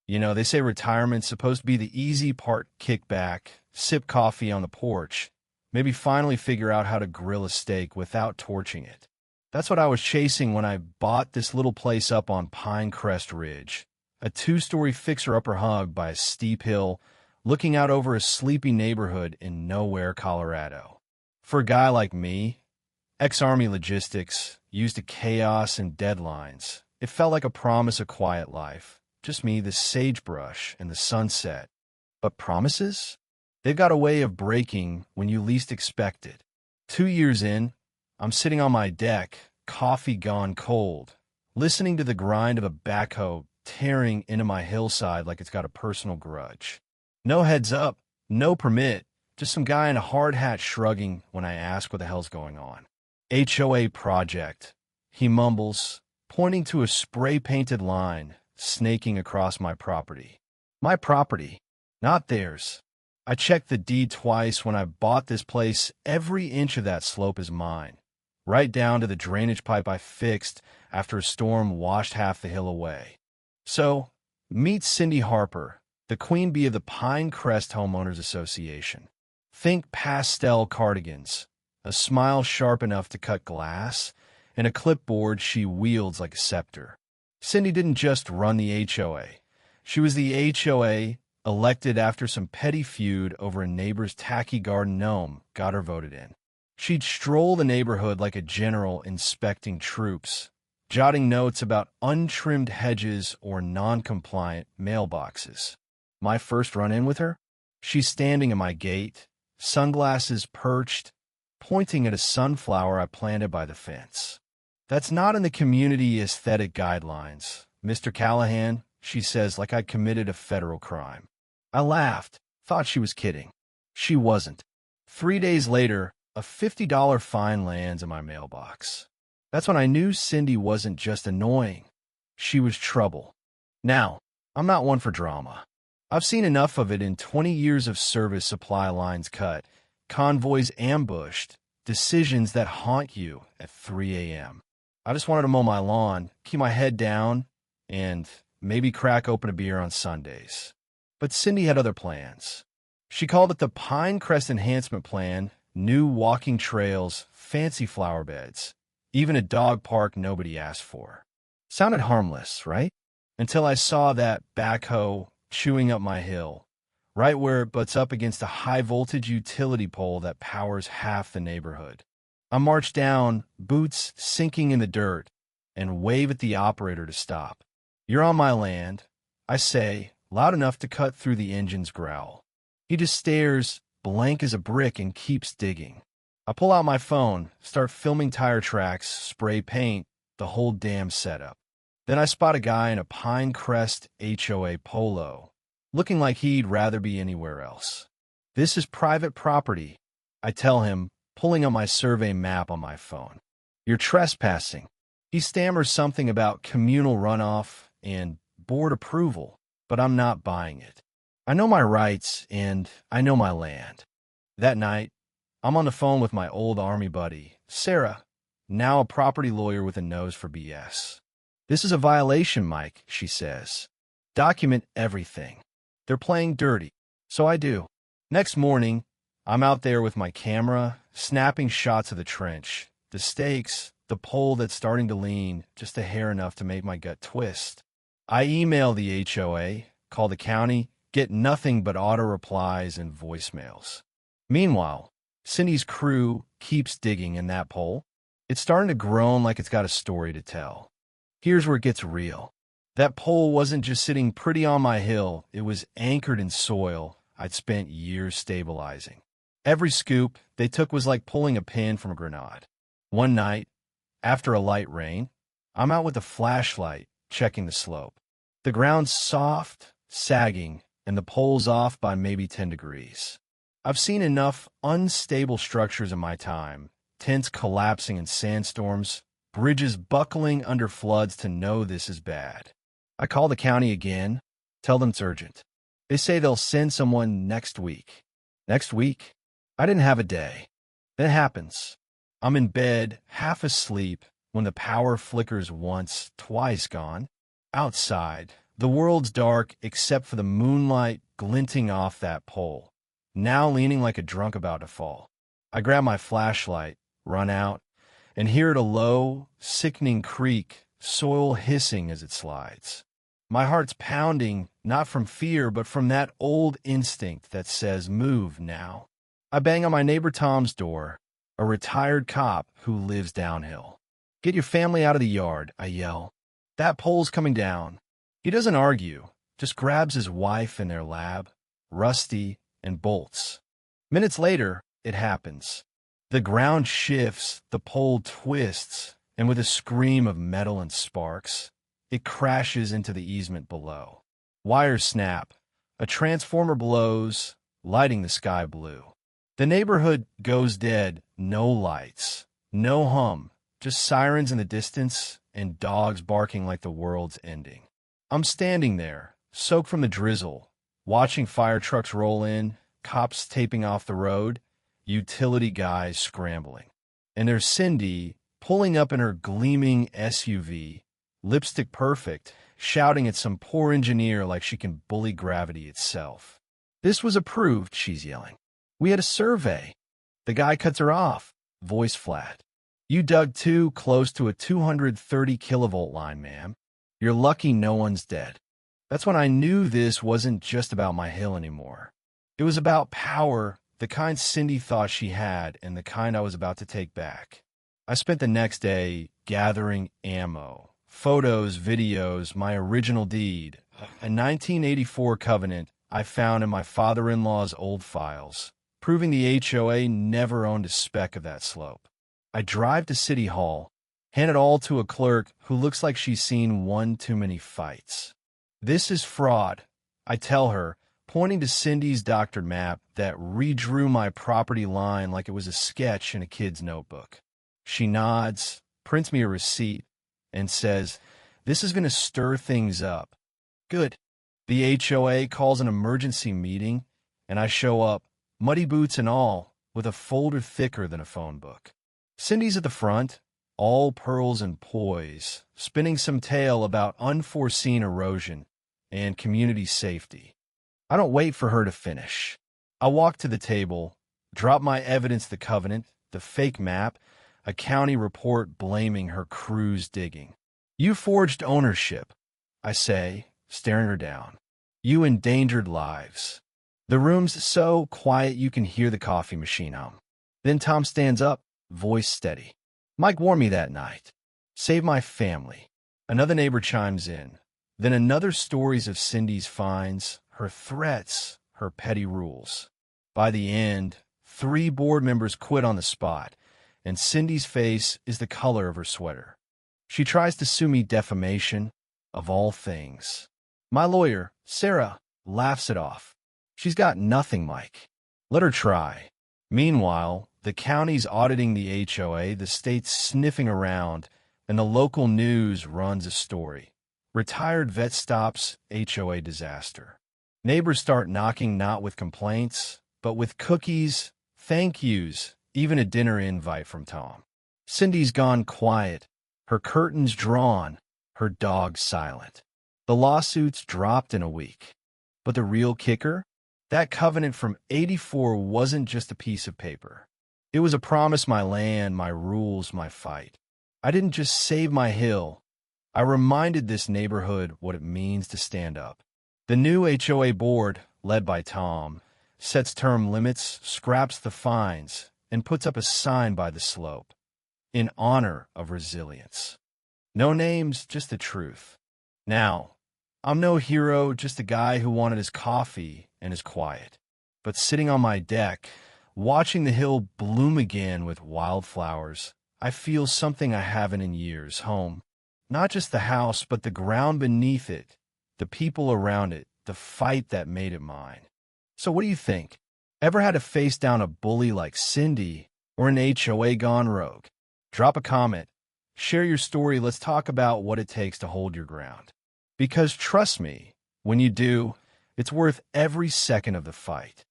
They say retirement's supposed to be the easy part, kick back, sip coffee on the porch, maybe finally figure out how to grill a steak without torching it. That's what I was chasing when I bought this little place up on Pine Crest Ridge, a 2-story fixer-upper hug by a steep hill, looking out over a sleepy neighborhood in nowhere, Colorado. For a guy like me, ex-Army logistics, used to chaos and deadlines, it felt like a promise of quiet life. Just me, the sagebrush, and the sunset. But promises? They've got a way of breaking when you least expect it. 2 years in, I'm sitting on my deck, coffee gone cold, listening to the grind of a backhoe tearing into my hillside like it's got a personal grudge. No heads up, no permit, just some guy in a hard hat shrugging when I ask what the hell's going on. HOA project, he mumbles, pointing to a spray-painted line snaking across my property. My property, not theirs. I checked the deed twice when I bought this place. Every inch of that slope is mine, right down to the drainage pipe I fixed after a storm washed half the hill away. So, meet Cindy Harper, the queen bee of the Pine Crest Homeowners Association. Think pastel cardigans, a smile sharp enough to cut glass, and a clipboard she wields like a scepter. Cindy didn't just run the HOA. She was the HOA elected after some petty feud over a neighbor's tacky garden gnome got her voted in. She'd stroll the neighborhood like a general inspecting troops, jotting notes about untrimmed hedges or non-compliant mailboxes. My first run-in with her? She's standing at my gate, sunglasses perched, pointing at a sunflower I planted by the fence. That's not in the community aesthetic guidelines, Mr. Callahan, she says like I'd committed a federal crime. I laughed, thought she was kidding. She wasn't. 3 days later, a $50 fine lands in my mailbox. That's when I knew Cindy wasn't just annoying. She was trouble. Now, I'm not one for drama. I've seen enough of it in 20 years of service, supply lines cut, convoys ambushed, decisions that haunt you at 3 a.m. I just wanted to mow my lawn, keep my head down, and maybe crack open a beer on Sundays. But Cindy had other plans. She called it the Pine Crest Enhancement Plan, new walking trails, fancy flower beds, even a dog park nobody asked for. Sounded harmless, right? Until I saw that backhoe chewing up my hill, right where it butts up against a high-voltage utility pole that powers half the neighborhood. I march down, boots sinking in the dirt, and wave at the operator to stop. You're on my land, I say, loud enough to cut through the engine's growl. He just stares, blank as a brick, and keeps digging. I pull out my phone, start filming tire tracks, spray paint, the whole damn setup. Then I spot a guy in a Pine Crest HOA polo, looking like he'd rather be anywhere else. This is private property, I tell him, pulling up my survey map on my phone. You're trespassing. He stammers something about communal runoff and board approval, but I'm not buying it. I know my rights, and I know my land. That night, I'm on the phone with my old Army buddy, Sarah, now a property lawyer with a nose for BS. This is a violation, Mike, she says. Document everything. They're playing dirty, so I do. Next morning, I'm out there with my camera, snapping shots of the trench, the stakes, the pole that's starting to lean just a hair enough to make my gut twist. I email the HOA, call the county, get nothing but auto replies and voicemails. Meanwhile, Cindy's crew keeps digging in that pole. It's starting to groan like it's got a story to tell. Here's where it gets real. That pole wasn't just sitting pretty on my hill, it was anchored in soil I'd spent years stabilizing. Every scoop they took was like pulling a pin from a grenade. One night, after a light rain, I'm out with a flashlight checking the slope. The ground's soft, sagging, and the pole's off by maybe 10 degrees. I've seen enough unstable structures in my time, tents collapsing in sandstorms, bridges buckling under floods to know this is bad. I call the county again, tell them it's urgent. They say they'll send someone next week. Next week? I didn't have a day. Then it happens. I'm in bed, half asleep, when the power flickers once, twice gone. Outside, The world's dark except for the moonlight glinting off that pole, now leaning like a drunk about to fall. I grab my flashlight, run out, and hear it a low, sickening creak, soil hissing as it slides. My heart's pounding, not from fear, but from that old instinct that says, move now. I bang on my neighbor Tom's door, a retired cop who lives downhill. Get your family out of the yard, I yell. That pole's coming down. He doesn't argue, just grabs his wife in their lab, Rusty, and bolts. Minutes later, it happens. The ground shifts, the pole twists, and with a scream of metal and sparks, it crashes into the easement below. Wires snap. A transformer blows, lighting the sky blue. The neighborhood goes dead, no lights, no hum, just sirens in the distance and dogs barking like the world's ending. I'm standing there, soaked from the drizzle, watching fire trucks roll in, cops taping off the road, utility guys scrambling. And there's Cindy, pulling up in her gleaming SUV, lipstick perfect, shouting at some poor engineer like she can bully gravity itself. This was approved, she's yelling. We had a survey. The guy cuts her off, voice flat. You dug too close to a 230 kilovolt line, ma'am. You're lucky no one's dead. That's when I knew this wasn't just about my hill anymore. It was about power, the kind Cindy thought she had and the kind I was about to take back. I spent the next day gathering ammo, photos, videos, my original deed, a 1984 covenant I found in my father-in-law's old files, proving the HOA never owned a speck of that slope. I drive to City Hall, hand it all to a clerk who looks like she's seen one too many fights. This is fraud, I tell her, pointing to Cindy's doctored map that redrew my property line like it was a sketch in a kid's notebook. She nods, prints me a receipt, and says, this is going to stir things up. Good. The HOA calls an emergency meeting, and I show up, muddy boots and all, with a folder thicker than a phone book. Cindy's at the front, all pearls and poise, spinning some tale about unforeseen erosion and community safety. I don't wait for her to finish. I walk to the table, drop my evidence, the covenant, the fake map, a county report blaming her crew's digging. You forged ownership, I say, staring her down. You endangered lives. The room's so quiet you can hear the coffee machine hum. Then Tom stands up, voice steady. Mike warned me that night. Save my family. Another neighbor chimes in. Then another stories of Cindy's fines, her threats, her petty rules. By the end, 3 board members quit on the spot, and Cindy's face is the color of her sweater. She tries to sue me defamation, of all things. My lawyer, Sarah, laughs it off. She's got nothing, Mike. Let her try. Meanwhile, the county's auditing the HOA, the state's sniffing around, and the local news runs a story. Retired vet stops HOA disaster. Neighbors start knocking not with complaints, but with cookies, thank yous, even a dinner invite from Tom. Cindy's gone quiet, her curtains drawn, her dog silent. The lawsuits dropped in a week. But the real kicker? That covenant from '84 wasn't just a piece of paper. It was a promise, my land, my rules, my fight. I didn't just save my hill. I reminded this neighborhood what it means to stand up. The new HOA board, led by Tom, sets term limits, scraps the fines, and puts up a sign by the slope, in honor of resilience. No names, just the truth. Now, I'm no hero, just a guy who wanted his coffee and his quiet. But sitting on my deck, watching the hill bloom again with wildflowers, I feel something I haven't in years, home. Not just the house, but the ground beneath it, the people around it, the fight that made it mine. So what do you think? Ever had to face down a bully like Cindy or an HOA gone rogue? Drop a comment. Share your story. Let's talk about what it takes to hold your ground. Because trust me, when you do, it's worth every second of the fight.